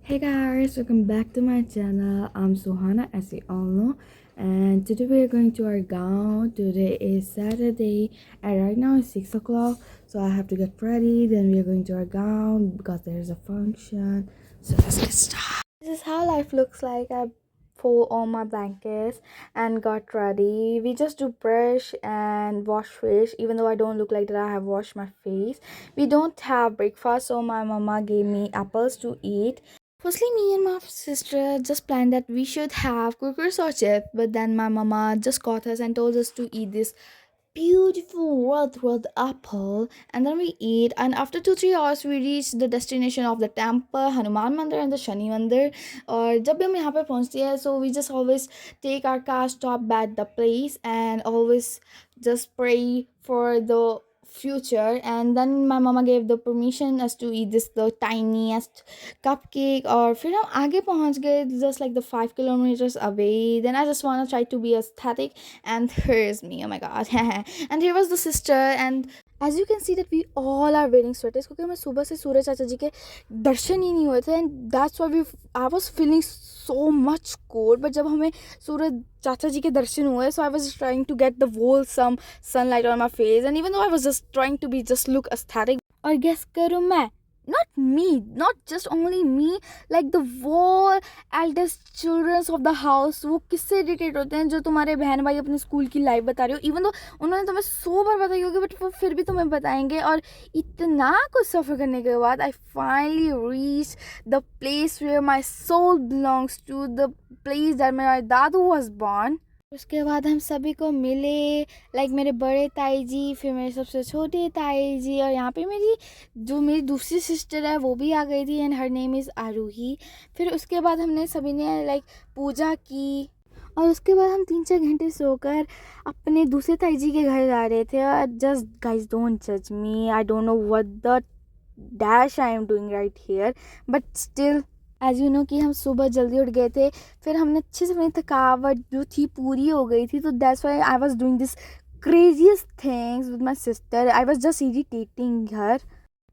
Hey guys, welcome back to my channel. I'm Suhana, as you all know, and today we are going to our gown. Today is Saturday, and right now it's 6 o'clock, so I have to get ready. Then we are going to our gown because there's a function. So let's get started. This is how life looks like. I pull all my blankets and got ready. We just do brush and wash face, even though I don't look like that I have washed my face. We don't have breakfast, so my mama gave me apples to eat. Firstly, me and my sister just planned that we should have cookies or chips, but then my mama just caught us and told us to eat this beautiful red apple, and then we eat, and after 2-3 hours we reach the destination of the temple Hanuman Mandir and the Shani Mandir. और जब भी हम यहाँ पे पहुँचते हैं, so we just always take our car stop at the place and always just pray for the future. And then my mama gave the permission us to eat this the tiniest cupcake, और फिर हम आगे पहुंच गए just like the 5 kilometers away. Then I just want to try to be aesthetic, and here's me, oh my god. And here was the sister, and as you can see that we all are wearing sweaters क्योंकि हमें सुबह से सूरज चाचा जी के दर्शन ही नहीं हुए थे, and that's why I was feeling so much cold. but जब हमें सूरज चाचा जी के दर्शन हुए, so I was trying to get the wholesome sunlight on my face, and even though I was just trying to be just look aesthetic, और guess करो मैं, not me, not just only me, like the whole eldest children of the house, वो किससे irritate होते हैं जो तुम्हारे बहन भाई अपने स्कूल की लाइफ बता रहे हो, इवन तो उन्होंने तुम्हें 100 बार बताई होगी, बट वो फिर भी तुम्हें बताएंगे. और इतना कुछ सफ़र करने के बाद I finally reached the place where my soul belongs to, the place that my Dadu was born. उसके बाद हम सभी को मिले, लाइक मेरे बड़े ताई जी, फिर मेरे सबसे छोटे ताई जी, और यहाँ पे मेरी दूसरी सिस्टर है वो भी आ गई थी, एंड हर नेम इज़ आरूही. फिर उसके बाद हमने सभी ने लाइक पूजा की, और उसके बाद हम 3-4 घंटे सोकर अपने दूसरे ताई जी के घर जा रहे थे. और जस्ट गाइज डोंट जज me, I don't know what the dash I am doing right here, but still as you know कि हम सुबह जल्दी उठ गए थे. फिर हमने अच्छे से अपनी थकावट जो थी पूरी हो गई थी, तो that's why I was doing this craziest things with my sister. I was just irritating her.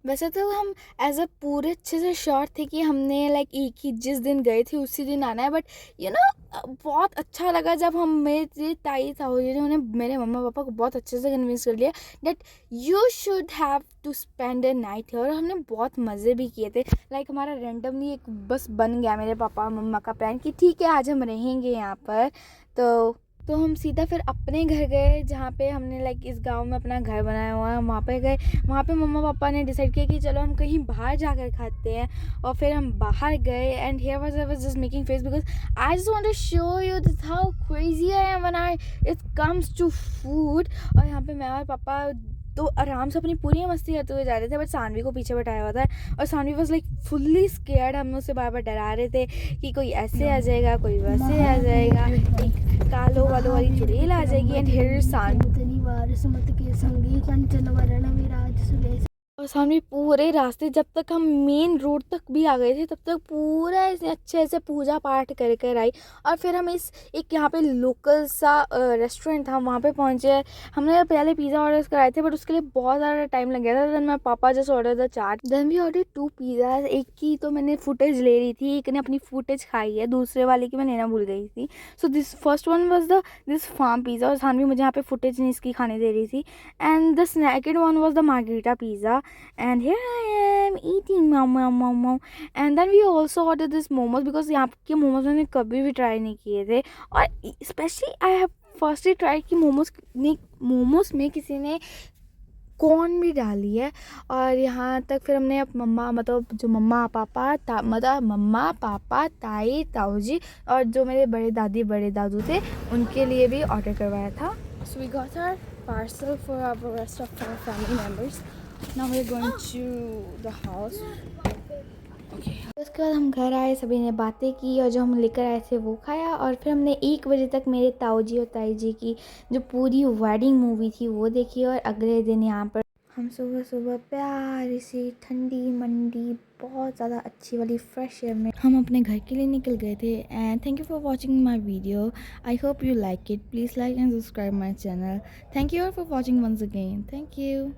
वैसे तो हम एज अ पूरे अच्छे से श्योर थे कि हमने लाइक एक ही जिस दिन गए थे उसी दिन आना है, बट यू नो बहुत अच्छा लगा जब हम मेरे ताई ताऊ जी ने मेरे मम्मा पापा को बहुत अच्छे से कन्विंस कर लिया that you should have to spend a night here. और हमने बहुत मज़े भी किए थे, लाइक हमारा रैंडमली एक बस बन गया मेरे पापा मम्मा का प्लान कि ठीक है आज हम रहेंगे यहाँ पर. तो हम सीधा फिर अपने घर गए, जहाँ पे हमने लाइक इस गांव में अपना घर बनाया हुआ है. वहाँ पे गए, वहाँ पे मम्मा पापा ने डिसाइड किया कि चलो हम कहीं बाहर जाकर खाते हैं, और फिर हम बाहर गए. And here I was just making face because I just want to show you this how crazy I am when it comes to food. और यहाँ पे मैं और पापा तो आराम से अपनी पूरी मस्ती करते हुए जा रहे थे, बट सानवी को पीछे बैठाया हुआ था, और Saanvi was like fully scared. हम उसे बार बार डरा रहे थे कि कोई ऐसे आ जाएगा, कोई वैसे आ जाएगा, एक कालो वालो वाली चुड़ैल आ जाएगी. एंड हियर सानवी और सामने पूरे रास्ते जब तक हम मेन रोड तक भी आ गए थे तब तक पूरा ऐसे अच्छे से पूजा पाठ कर कर आई. और फिर हम इस एक यहाँ पे लोकल सा रेस्टोरेंट था वहाँ पे पहुँचे. हमने पहले पिज़्ज़ा ऑर्डर कराए थे, बट उसके लिए बहुत ज़्यादा टाइम लग गया था. Then my papa just order the chaat, then we order 2 pizza. एक की तो मैंने फुटेज ले रही थी, एक ने अपनी फुटेज खाई है, दूसरे वाले की मैं लेना भूल गई थी. So this first one was this farm pizza, और सानवी मुझे यहाँ पे फुटेज नहीं इसकी खाने दे रही थी. And the second one was the margherita pizza. And here I am eating momo. And then we also ordered this momos because यहाँ के मोमोज मैंने कभी भी ट्राई नहीं किए थे, और specially I have firstly try कि मोमोज में किसी ने कॉर्न भी डाली है. और यहाँ तक फिर हमने मम्मा मतलब जो मम्मा पापा ताई ताऊ जी और जो मेरे बड़े दादी बड़े दादू थे उनके लिए भी ऑर्डर करवाया था. So we got our parcel for our rest of our family members. Now we're going to the house. Okay. उसके बाद हम घर आए, सभी ने बातें की, और जो हम लेकर आए थे वो खाया. और फिर हमने 1 बजे तक मेरे ताऊ जी और ताई जी की जो पूरी वेडिंग मूवी थी वो देखी. और अगले दिन यहाँ पर हम सुबह सुबह प्यारी सी ठंडी मंडी बहुत ज़्यादा अच्छी वाली फ्रेश एयर में हम अपने घर के लिए निकल गए थे. And thank you for watching my video. I hope you like it. Please like and subscribe my channel. Thank you for watching once again. Thank you.